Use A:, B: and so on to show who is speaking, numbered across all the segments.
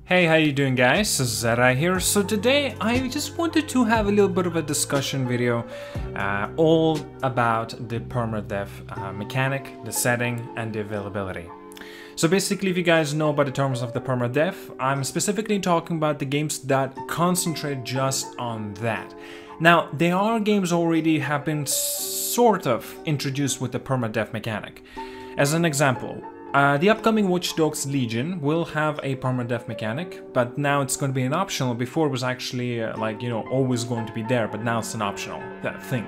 A: Hey, how you doing guys? This is ZDEyE here. So today I just wanted to have a little bit of a discussion video all about the Permadeath mechanic, the setting and the availability. So basically, if you guys know about the terms of the Permadeath, I'm specifically talking about the games that concentrate just on that. Now, there are games already have been sort of introduced with the Permadeath mechanic. As an example, the upcoming Watch Dogs Legion will have a permadeath mechanic, but now it's going to be an optional. Before it was actually always going to be there, but now it's an optional thing.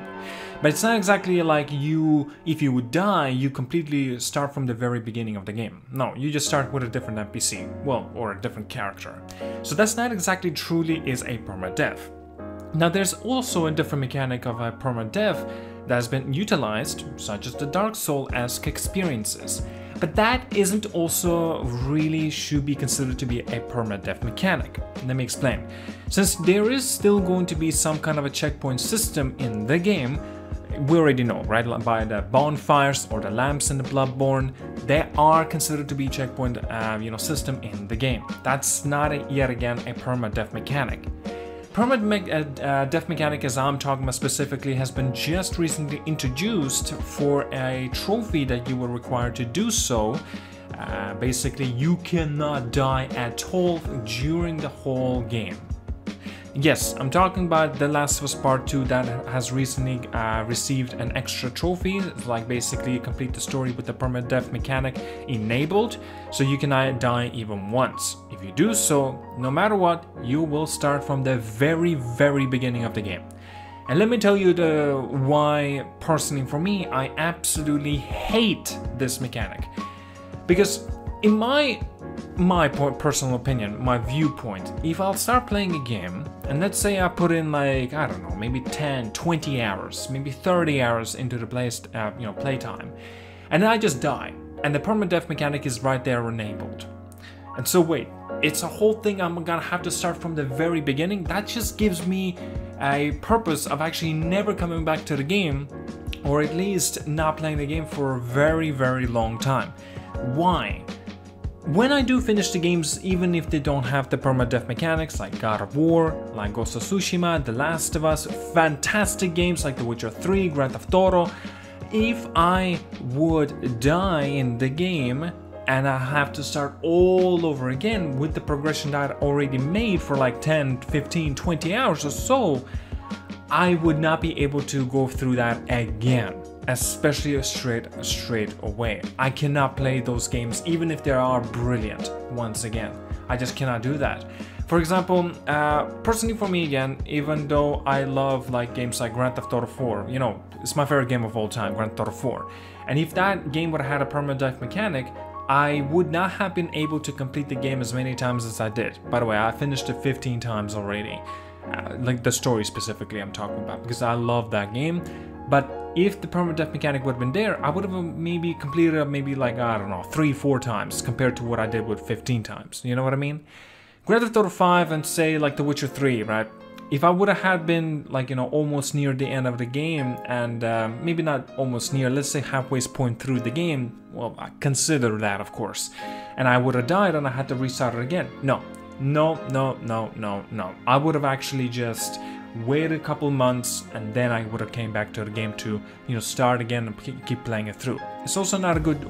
A: But it's not exactly like if you would die, you completely start from the very beginning of the game. No, you just start with a different NPC, well, or a different character. So that's not exactly truly is a permadeath. Now there's also a different mechanic of a permadeath that has been utilized, such as the Dark Souls-esque experiences. But that isn't also really should be considered to be a permadeath mechanic. Let me explain. Since there is still going to be some kind of a checkpoint system in the game, we already know, right? By the bonfires or the lamps in the Bloodborne, they are considered to be checkpoint system in the game. That's not yet again a permadeath mechanic. Permadeath mechanic, as I'm talking about specifically, has been just recently introduced for a trophy that you were required to do so. Basically, you cannot die at all during the whole game. Yes, I'm talking about The Last of Us Part 2 that has recently received an extra trophy, like basically complete the story with the permadeath mechanic enabled, so you can die even once. If you do so, no matter what, you will start from the very beginning of the game. And let me tell you why, personally for me, I absolutely hate this mechanic. Because in my personal opinion, my viewpoint, if I'll start playing a game, and let's say I put in like, I don't know, maybe 10, 20 hours, maybe 30 hours into the playtime, and then I just die, and the permadeath mechanic is right there enabled. And so wait, it's a whole thing I'm gonna have to start from the very beginning? That just gives me a purpose of actually never coming back to the game, or at least not playing the game for a very long time. Why? When I do finish the games, even if they don't have the permadeath mechanics like God of War, like Ghost of Tsushima, The Last of Us, fantastic games like The Witcher 3, Grand Theft Auto, if I would die in the game and I have to start all over again with the progression that I already made for like 10, 15, 20 hours or so, I would not be able to go through that again. Especially straight away. I cannot play those games even if they are brilliant once again. I just cannot do that. For example, personally for me again, even though I love like games like Grand Theft Auto 4, you know, it's my favorite game of all time, Grand Theft Auto 4. And if that game would have had a permadeath mechanic, I would not have been able to complete the game as many times as I did. By the way, I finished it 15 times already. Like the story specifically I'm talking about, because I love that game. But if the permadeath mechanic would have been there, I would have maybe completed it maybe like, I don't know, 3-4 times compared to what I did with 15 times. You know what I mean? Grand Theft Auto 5 and say like The Witcher 3, right? If I would have had been like, almost near the end of the game and maybe not almost near, let's say halfway point through the game, well, I consider that of course. And I would have died and I had to restart it again. No. I would have actually just waited a couple months and then I would have came back to the game to start again and keep playing it through. It's also not a good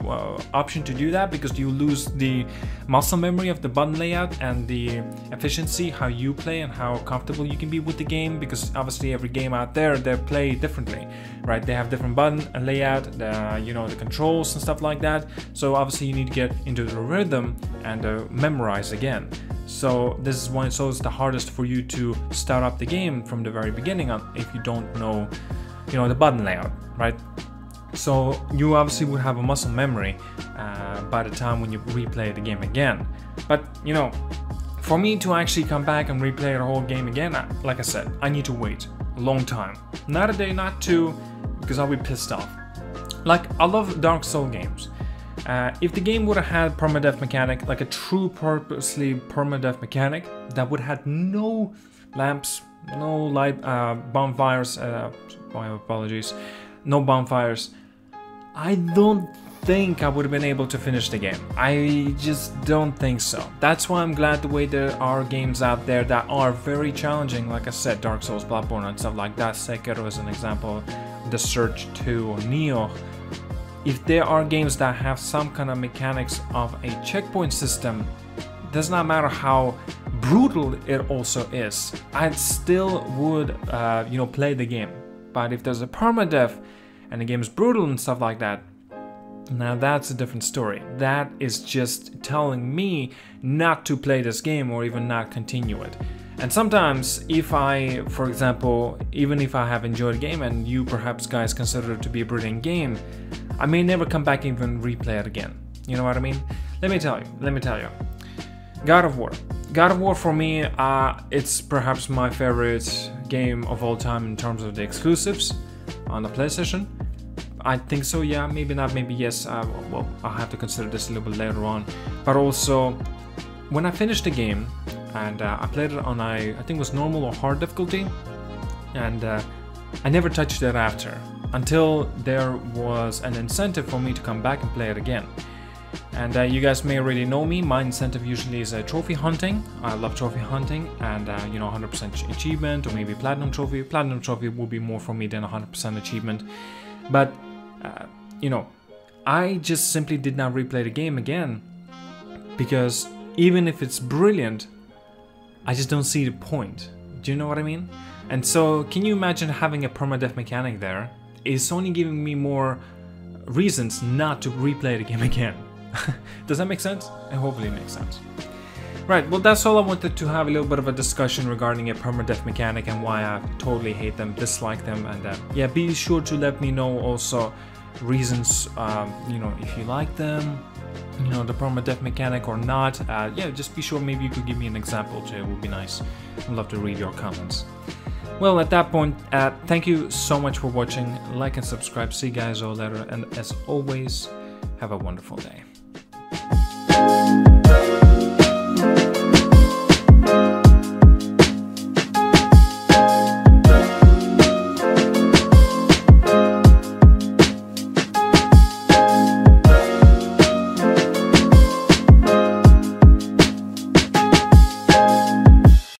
A: option to do that because you lose the muscle memory of the button layout and the efficiency, how you play and how comfortable you can be with the game, because obviously every game out there they play differently, right? They have different button and layout, the controls and stuff like that. So obviously you need to get into the rhythm and memorize again. So this is why it's always the hardest for you to start up the game from the very beginning if you don't know, the button layout, right? So you obviously would have a muscle memory by the time when you replay the game again. But for me to actually come back and replay the whole game again, like I said, I need to wait a long time. Not a day, not two, because I'll be pissed off. Like, I love Dark Souls games. If the game would have had permadeath mechanic, like a true purposely permadeath mechanic that would have no lamps, no light, bonfires, my apologies, no bonfires, I don't think I would have been able to finish the game. I just don't think so. That's why I'm glad the way there are games out there that are very challenging, like I said, Dark Souls, Bloodborne and stuff like that, Sekiro as an example, The Surge 2 or Nioh. If there are games that have some kind of mechanics of a checkpoint system, does not matter how brutal it also is, I still would play the game. But if there's a permadeath and the game is brutal and stuff like that, now that's a different story. That is just telling me not to play this game or even not continue it. And sometimes if I, for example, even if I have enjoyed a game and you perhaps guys consider it to be a brilliant game, I may never come back and even replay it again. You know what I mean? Let me tell you. God of War. God of War for me, it's perhaps my favorite game of all time in terms of the exclusives on the PlayStation. I think so, yeah, maybe not, maybe yes. Well, I'll have to consider this a little bit later on. But also, when I finished the game, and I played it on I think it was normal or hard difficulty, and I never touched it after, until there was an incentive for me to come back and play it again. And you guys may already know me, my incentive usually is trophy hunting. I love trophy hunting, and 100% achievement or maybe platinum trophy. Platinum trophy will be more for me than 100% achievement. But I just simply did not replay the game again, because even if it's brilliant, I just don't see the point. Do you know what I mean? And so, can you imagine having a permadeath mechanic there? It's only giving me more reasons not to replay the game again. Does that make sense? And hopefully it makes sense. Right, well that's all I wanted to have a little bit of a discussion regarding a permadeath mechanic and why I totally hate them, dislike them, and yeah, be sure to let me know also reasons, if you like them, the permadeath mechanic or not. Yeah, just be sure, maybe you could give me an example too, it would be nice. I'd love to read your comments. Well, at that point, thank you so much for watching, like and subscribe, see you guys all later, and as always, have a wonderful day.